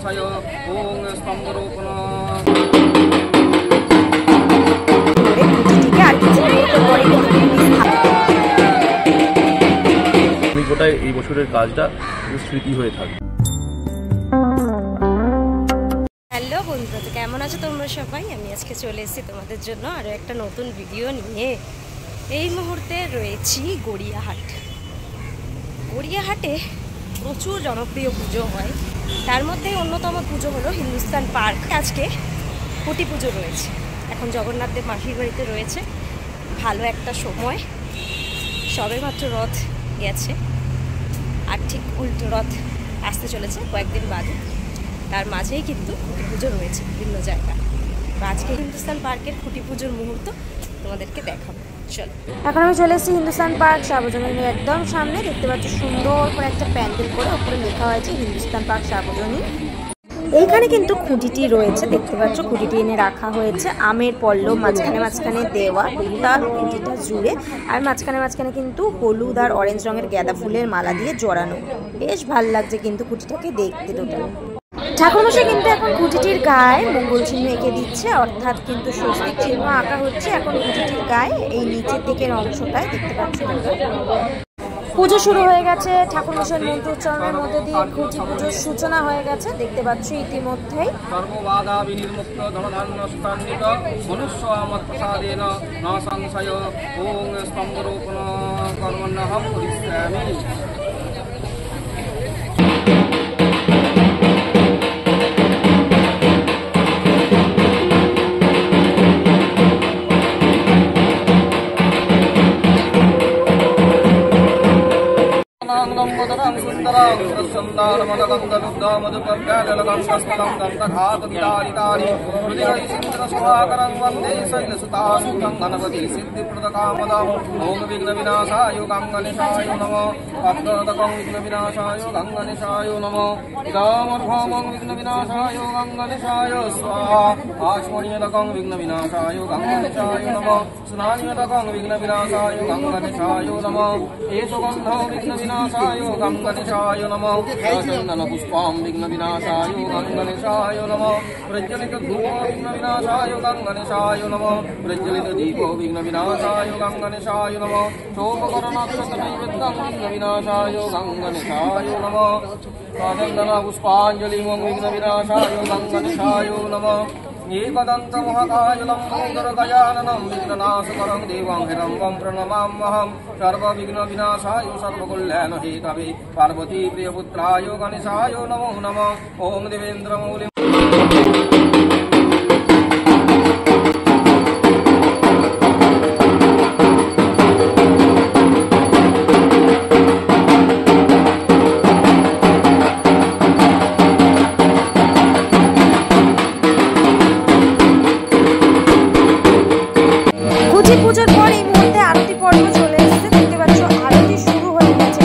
সংশয় ওং স্তম্ভরূপণ। গোটায় এই বছরের কাজটা স্মৃতি হয়ে থাকে। হ্যালো বন্ধুরা, তো কেমন আছো তোমরা সবাই? আমি আজকে চলে এসেছি তোমাদের জন্য আরও একটা নতুন ভিডিও নিয়ে। এই মুহূর্তে রয়েছি গড়িয়াহাট। গড়িয়াহাটে প্রচুর জনপ্রিয় পুজো হয়, তার মধ্যে অন্যতম পুজো হলো হিন্দুস্তান পার্ক। আজকে খুঁটি পুজো রয়েছে। এখন জগন্নাথ দেব মাসির বাড়িতে রয়েছে। ভালো একটা সময়, সবেমাত্র রথ গেছে আর ঠিক উল্টো রথ আসতে চলেছে কয়েকদিন বাদে। তার মাঝেই কিন্তু খুঁটি পুজো রয়েছে বিভিন্ন জায়গায়। আজকে হিন্দুস্তান পার্কের খুঁটি পুজোর মুহূর্ত তোমাদেরকে দেখাবো। চলো, এখন আমি চলে এসেছি হিন্দুস্তান পার্ক সার্বজনীন একদম সামনে। দেখতে পাচ্ছ সুন্দর করে একটা প্যান্ডেল করে ওপরে লেখা হয়েছে হিন্দুস্তান পার্ক সার্বজনীন। এইখানে কিন্তু খুঁটিটি রয়েছে, দেখতে পাচ্ছ খুঁটিটি এনে রাখা হয়েছে আমের পল্লব মাঝখানে দেওয়া গোটা খুঁটিটা জুড়ে, আর মাঝখানে কিন্তু হলুদ আর অরেঞ্জ রঙের গাঁদা ফুলের মালা দিয়ে জড়ানো। বেশ ভাল লাগছে কিন্তু খুঁটিটাকে দেখতে। টোটাল ঠাকুরমশাই কিন্তু এখন খুঁটিটির গায়ে মঙ্গল চিহ্ন এঁকে দিচ্ছে, অর্থাৎ কিন্তু স্বস্তিক চিহ্ন আঁকা হচ্ছে এখন খুঁটিটির গায়ে। এই নিচের দিকের অংশটায় দেখতে পাচ্ছ পুজো শুরু হয়ে গেছে। ঠাকুরমশাইয়ের মন্ত্র উচ্চারণের মধ্যে দিয়ে খুঁটি পুজোর সূচনা হয়ে গেছে, দেখতে পাচ্ছ ইতিমধ্যেই। সর্ববাধা বিনির্মুক্ত ধনধান্যস্তান্বিত মনুষ্য মৎপ্রসাদেন ন সংশয় ওং স্তম্ভরূপণ কর্মণ্যহং করিষ্যামি। ওম বিঘ্ন বিনাশায় গঙ্গণেশায় নমঃ। পদ্মদকং বিঘ্ন বিনাশায় গঙ্গণেশায় নমঃ। ইদমর্ভমং বিঘ্ন বিনাশায় গঙ্গণেশায় স্বাহা। আচমণীয়দকং বিঘ্ন বিনাশায় গঙ্গণেশায় নমঃ। স্নানীয়দকং বিঘ্ন বিনাশায় গঙ্গণেশায় নমঃ। এতগন্ধ বিঘ্ন বিনাশায় গঙ্গণেশায় নমঃ। চন্দন পুষ্পম বিঘ্ন বিনাশায় গঙ্গণেশায় নমঃ। প্রজ্বলিত ধূপ বিঘ্ন বিনাশায় গঙ্গণেশায় নমঃ। প্রজ্বলিত দীপ বিঘ্ন বিনাশায় গঙ্গণেশায় নমঃ। শোভকরণাক্ষতনৈবেদ্যং বিঘ্ন বিনাশায় গঙ্গণেশায় নমঃ। চন্দন পুষ্পাঞ্জলি বিঘ্ন বিনাশায় গঙ্গণেশায় নমঃ। एकदन्त महाकायलं गजाननं विघ्ननाशकरं देवं हिरण्यं प्रणमाम्यहं। सर्वविघ्नविनाशाय सर्वकल्याणहेतवे पार्वती प्रियपुत्राय गणेशाय नमो नमः। ॐ देवेन्द्रमौलिं পুজোর পর এই মুহূর্তে আরতি পর্ব চলে এসেছে। দেখতে পাচ্ছ আরতি শুরু হয়ে গেছে।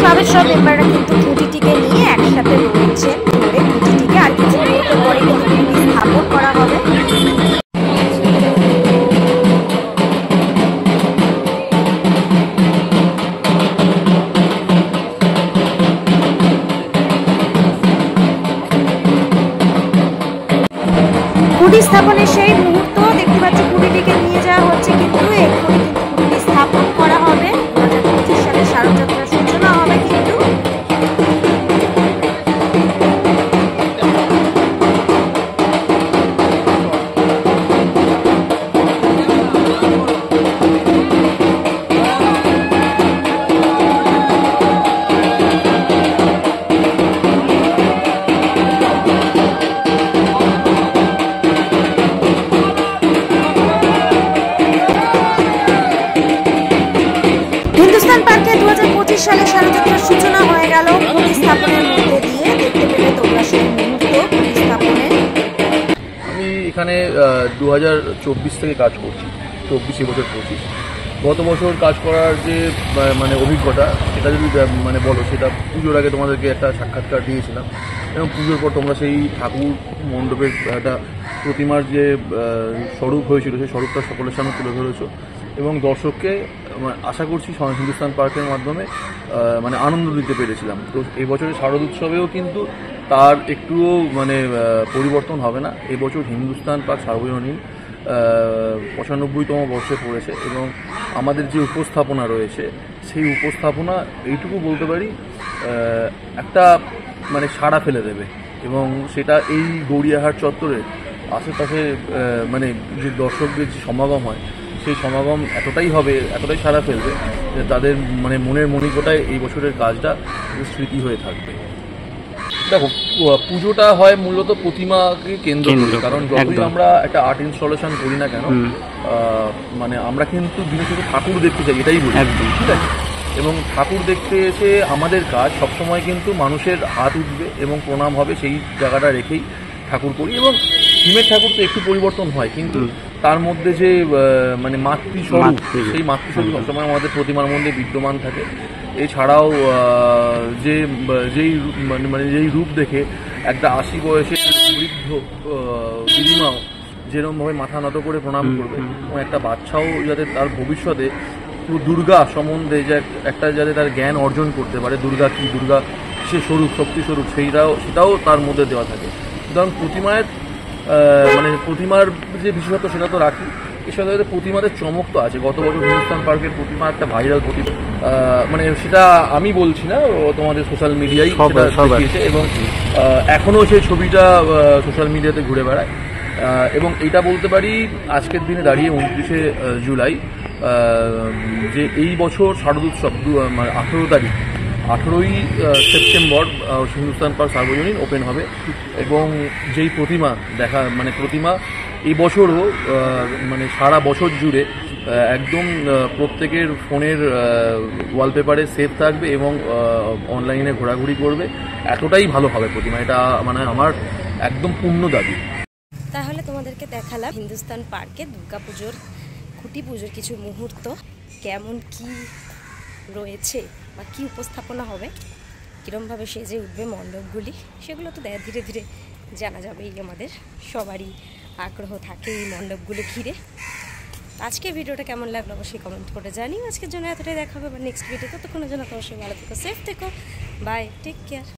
ক্লাবের সব মেম্বাররা কিন্তু খুঁটিটিকে নিয়ে একসাথে রয়েছে ধরে খুঁটিটিকে, আর কিছু মুহূর্ত পরে কিন্তু স্থাপন করা হবে। খুঁটি স্থাপনের সেই মুহূর্ত দেখতে পাচ্ছ, খুঁটিটিকে নিয়ে যাওয়া হচ্ছে কিন্তু এক্ষুনি কিন্তু খুঁটি স্থাপন করা হবে। 2025 সালে শারদযাত্রার সূচনা হবে কিন্তু। রথযাত্রার সূচনা হয়ে গেল খুঁটি স্থাপনের মধ্যে দিয়ে। দেখতে পেলে তোমরা সেই মুহূর্ত খুঁটি স্থাপনের। আমি এখানে 2024 থেকে কাজ করছি, 24 বছর 25। গত বছর কাজ করার যে মানে অভিজ্ঞতা, সেটা যদি মানে বলো, সেটা পুজোর আগে তোমাদেরকে একটা সাক্ষাৎকার দিয়েছিলাম, এবং পুজোর পর তোমরা সেই ঠাকুর মণ্ডপের একটা প্রতিমার যে স্বরূপ হয়েছিল, সেই স্বরূপটা সকলের সামনে তুলে ধরেছো, এবং দর্শককে আশা করছি হিন্দুস্তান পার্কের মাধ্যমে মানে আনন্দ দিতে পেরেছিলাম। তো এই বছরের শারদ উৎসবেও কিন্তু তার একটুও মানে পরিবর্তন হবে না। এবছর হিন্দুস্তান পার্ক সার্বজনীন 95তম বর্ষে পড়েছে, এবং আমাদের যে উপস্থাপনা রয়েছে, সেই উপস্থাপনা এইটুকু বলতে পারি একটা মানে সাড়া ফেলে দেবে, এবং সেটা এই গড়িয়াহাট চত্বরে আশেপাশে মানে যে দর্শকদের যে সমাগম হয়, সেই সমাগম এতটাই হবে, এতটাই সাড়া ফেলবে যে তাদের মানে মনের মণিকোটায় এই বছরের কাজটা স্মৃতি হয়ে থাকবে। দেখো, পুজোটা হয় মূলত প্রতিমাকে কেন্দ্র করে, কারণ যতই আমরা একটা আর্ট ইনস্টলেশন করি না কেন, মানে আমরা কিন্তু দিনে শুধু ঠাকুর দেখতে চাই, এটাই বলি, ঠিক আছে? এবং ঠাকুর দেখতে এসে আমাদের কাজ সবসময় কিন্তু মানুষের হাত উঠবে এবং প্রণাম হবে, সেই জায়গাটা রেখেই ঠাকুর করি। এবং থিমের ঠাকুর তো একটু পরিবর্তন হয়, কিন্তু তার মধ্যে যে মানে মাতৃস্বরূপ, সেই মাতৃস্বরূপ সবসময় আমাদের প্রতিমার মধ্যে বিদ্যমান থাকে। এছাড়াও যেই রূপ দেখে একটা 80 বয়সের বৃদ্ধ দিদিমাও যেরকমভাবে মাথা নত করে প্রণাম করবে, এবং একটা বাচ্চাও যাতে তার ভবিষ্যতে দুর্গা সম্বন্ধে যে একটা যাতে তার জ্ঞান অর্জন করতে পারে, দুর্গা কী, দুর্গা সে স্বরূপ, শক্তি স্বরূপ, সেটাও তার মধ্যে দেওয়া থাকে। সুতরাং প্রতিমার যে বিশেষত্ব সেটা তো রাখি, এর সাথে সাথে প্রতিমাদের চমক তো আছে। গত বছর হিন্দুস্তান পার্কের প্রতিমা একটা ভাইরাল প্রতিমা, মানে সেটা আমি বলছি না, তোমাদের সোশ্যাল মিডিয়ায় দেখিয়েছে, এবং এখনও সেই ছবিটা সোশ্যাল মিডিয়াতে ঘুরে বেড়ায়। এবং এটা বলতে পারি আজকের দিনে দাঁড়িয়ে 29শে জুলাই, যে এই বছর শারদ উৎসব 18ই সেপ্টেম্বর হিন্দুস্তান পার্ক সার্বজনীন ওপেন হবে, এবং যেই প্রতিমা প্রতিমা এই বছরও মানে সারা বছর জুড়ে একদম প্রত্যেকের ফোনের ওয়ালপেপারে সেভ থাকবে এবং অনলাইনে ঘোরাঘুরি করবে, এতটাই ভালো হবে প্রতিমা। এটা মানে আমার একদম পূর্ণ দাবি। তাহলে তোমাদেরকে দেখালাম হিন্দুস্তান পার্কে দুর্গাপুজোর খুঁটি পুজোর কিছু মুহূর্ত, কেমন কি রয়েছে বা কী উপস্থাপনা হবে, কীরমভাবে সেজে উঠবে মণ্ডপগুলি, সেগুলো তো ধীরে ধীরে জানা যাবেই। আমাদের সবারই আগ্রহ থাকে এই মণ্ডপগুলো ঘিরে। আজকে ভিডিওটা কেমন লাগলো অবশ্যই কমেন্ট করে জানিও। আজকের জন্য এতটাই, দেখা হবে নেক্সট ভিডিও। ততক্ষণের জন্য অবশ্যই ভালো থেকো, সেফ থেকো, বাই, টেক কেয়ার।